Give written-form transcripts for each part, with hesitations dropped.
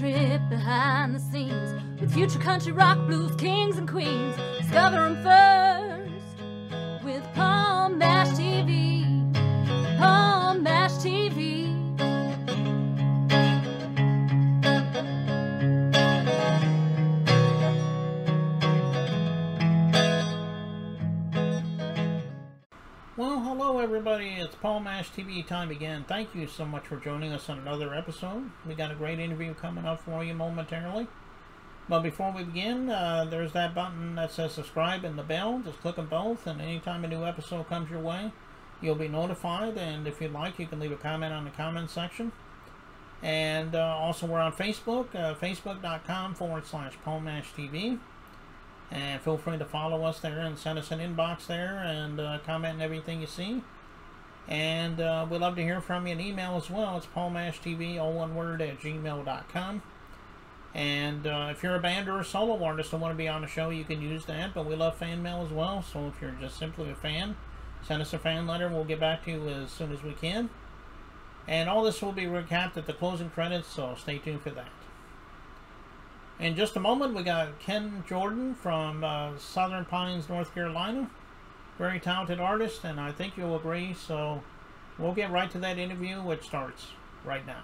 trip behind the scenes with future country rock blues kings and queens. Discover them first with Paul Mash TV. Paul Mash TV. Well, hello everybody, it's Paul Mash TV time again. Thank you so much for joining us on another episode. We got a great interview coming up for you momentarily. But before we begin, there's that button that says subscribe and the bell. Just click on both, and anytime a new episode comes your way, you'll be notified. And if you'd like, you can leave a comment on the comment section. And also we're on Facebook, facebook.com/Paul Mash TV. And feel free to follow us there and send us an inbox there and comment on everything you see. And we'd love to hear from you in email as well. It's paulmashtv, all one word, @gmail.com. And if you're a band or a solo artist and want to be on the show, you can use that. But we love fan mail as well. So if you're just simply a fan, send us a fan letter. We'll get back to you as soon as we can. And all this will be recapped at the closing credits, so stay tuned for that. In just a moment, we got Ken Jordan from Southern Pines, North Carolina. Very talented artist, and I think you'll agree. So we'll get right to that interview, which starts right now.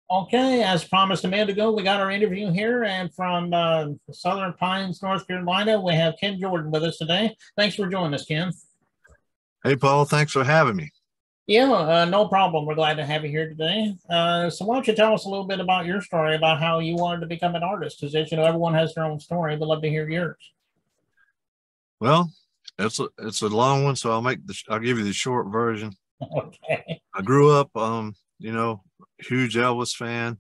Okay, as promised a minute ago, we got our interview here, and from Southern Pines, North Carolina, we have Ken Jordan with us today. Thanks for joining us, Ken. Hey, Paul. Thanks for having me. Yeah, no problem. We're glad to have you here today. So why don't you tell us a little bit about your story, about how you wanted to become an artist? Because, you know, everyone has their own story. We'd love to hear yours. Well, it's a long one, so I'll give you the short version. Okay. I grew up, you know, huge Elvis fan,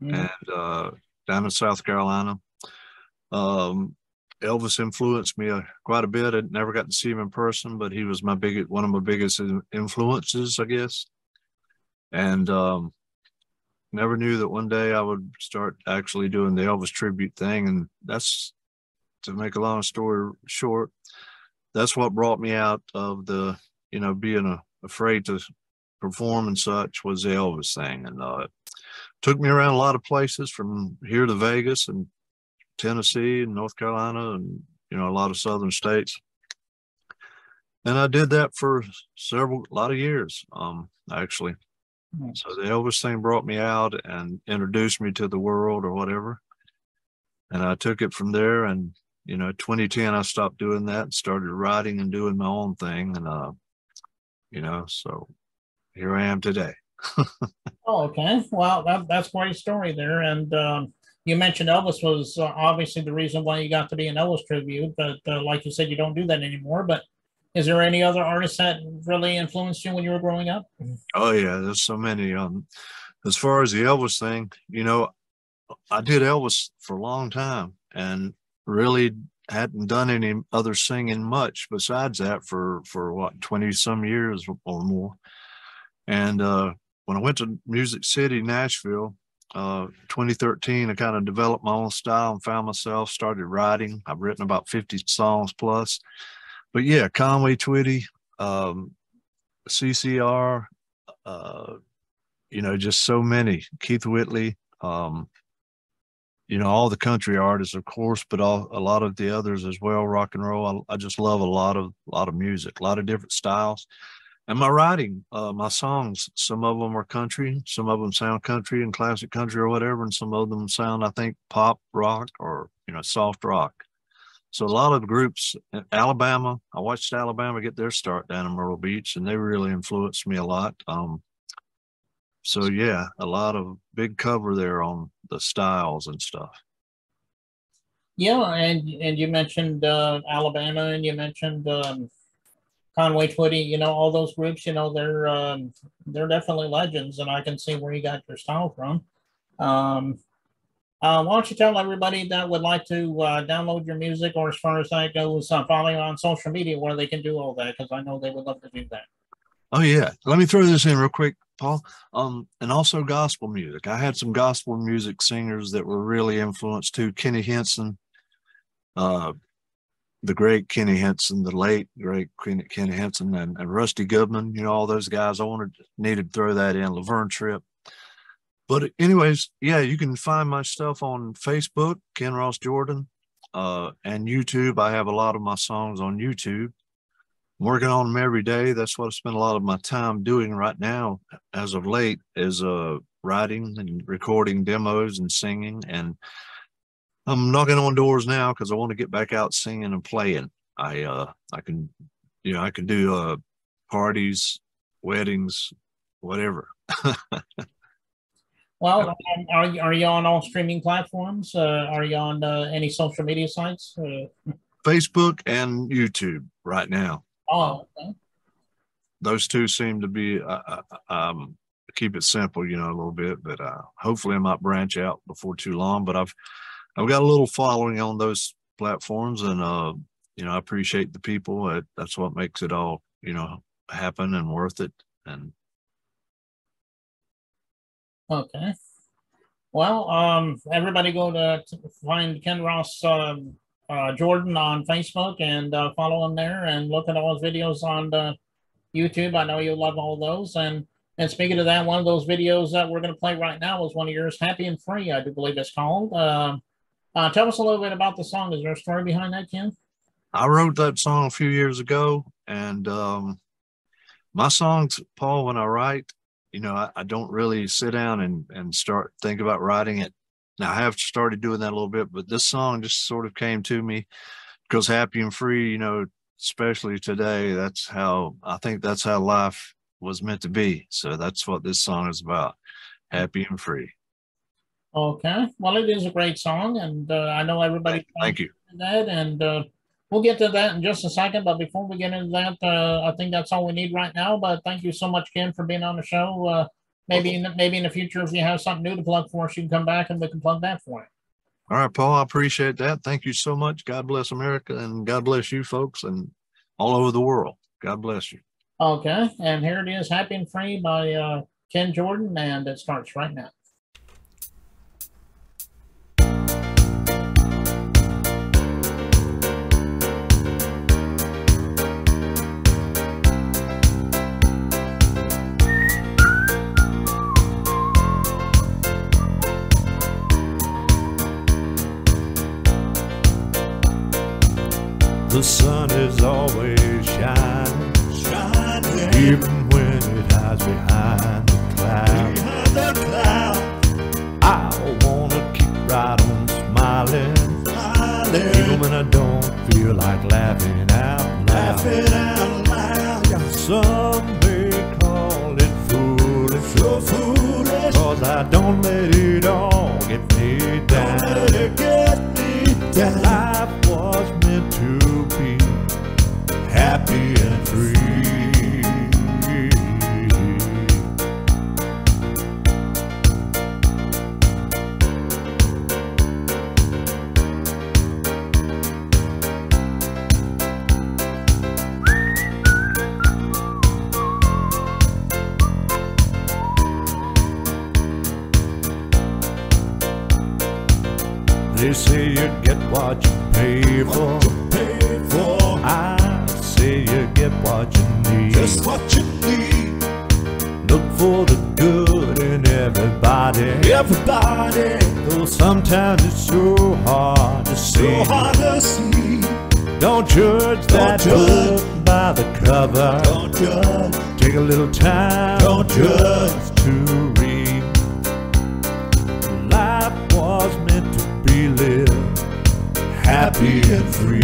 and down in South Carolina. Elvis influenced me quite a bit. I never got to see him in person, but he was one of my biggest influences, I guess. And never knew that one day I would start actually doing the Elvis tribute thing. And that's, to make a long story short, that's what brought me out of the, you know, being afraid to perform and such, was the Elvis thing. And it took me around a lot of places, from here to Vegas and Tennessee and North Carolina, and, you know, a lot of southern states. And I did that for a lot of years, actually. So the Elvis thing brought me out and introduced me to the world or whatever. And I took it from there. And, you know, 2010, I stopped doing that and started writing and doing my own thing. And, you know, so here I am today. Oh, okay. Well, that's quite a story there. And you mentioned Elvis was obviously the reason why you got to be an Elvis tribute, but like you said, you don't do that anymore. But is there any other artists that really influenced you when you were growing up? Oh, yeah, there's so many. As far as the Elvis thing, you know, I did Elvis for a long time and really hadn't done any other singing much besides that for what, 20 some years or more. And when I went to Music City, Nashville, 2013, I kind of developed my own style and found myself, started writing. I've written about 50 songs plus. But yeah, Conway Twitty, CCR, you know, just so many. Keith Whitley, you know, all the country artists, of course, but a lot of the others as well, rock and roll. I just love a lot of music, a lot of different styles. And my writing, my songs, some of them are country, some of them sound country and classic country or whatever, and some of them sound, I think, pop rock or, you know, soft rock. So a lot of groups, Alabama, I watched Alabama get their start down in Myrtle Beach, and they really influenced me a lot. So yeah, a lot of big cover there on the styles and stuff. Yeah, and you mentioned Alabama, and you mentioned Conway Twitty, you know, all those groups, you know, they're definitely legends, and I can see where you got your style from. Why don't you tell everybody that would like to download your music, or as far as that goes, follow you on social media, where they can do all that, because I know they would love to do that. Oh, yeah. Let me throw this in real quick, Paul. And also gospel music. I had some gospel music singers that were really influenced too. Kenny Henson, the great Kenny Henson, the late great Kenny Henson, and Rusty Goodman, you know, all those guys. Needed to throw that in. Laverne Tripp. But anyways, yeah, you can find my stuff on Facebook, Ken Ross Jordan, and YouTube. I have a lot of my songs on YouTube. I'm working on them every day. That's what I spend a lot of my time doing right now, as of late, is writing and recording demos and singing. And I'm knocking on doors now because I want to get back out singing and playing. I can, I can do parties, weddings, whatever. Well, are you on all streaming platforms? Are you on any social media sites? Facebook and YouTube right now. Oh, okay. Those two seem to be, keep it simple, a little bit, but hopefully I might branch out before too long. But I've got a little following on those platforms, and I appreciate the people. That's what makes it all, happen and worth it. And okay. Well, everybody go to find Ken Ross Jordan on Facebook and follow him there and look at all his videos on YouTube. I know you'll love all those. And speaking of that, one of those videos that we're going to play right now is one of yours, Happy and Free, I do believe it's called. Tell us a little bit about the song. Is there a story behind that, Ken? I wrote that song a few years ago, and my songs, Paul, when I write, I don't really sit down and think about writing it. Now, I have started doing that a little bit, but this song just sort of came to me because Happy and Free, especially today, I think that's how life was meant to be. So that's what this song is about, Happy and Free. Okay. Well, it is a great song, and I know everybody. Thank you. That, and we'll get to that in just a second. But before we get into that, I think that's all we need right now. But thank you so much, Ken, for being on the show. Maybe in the future, if you have something new to plug for us, you can come back and we can plug that for you. All right, Paul, I appreciate that. Thank you so much. God bless America, and God bless you folks and all over the world. God bless you. Okay, and here it is, Happy and Free by Ken Jordan, and it starts right now. The sun is always shining, even when it hides behind the cloud. I wanna keep right on smiling, even when I don't feel like laughing out loud. Some may call it foolish, cause I don't let it all get me down. Life was meant to be happy and free. They say you get what you pay for. I say you get what you need. Just what you need. Look for the good in everybody. Though sometimes it's so hard to see. Don't judge that book by the cover. Don't judge. Take a little time. Don't judge. To read. Life was meant to be lived happy and free.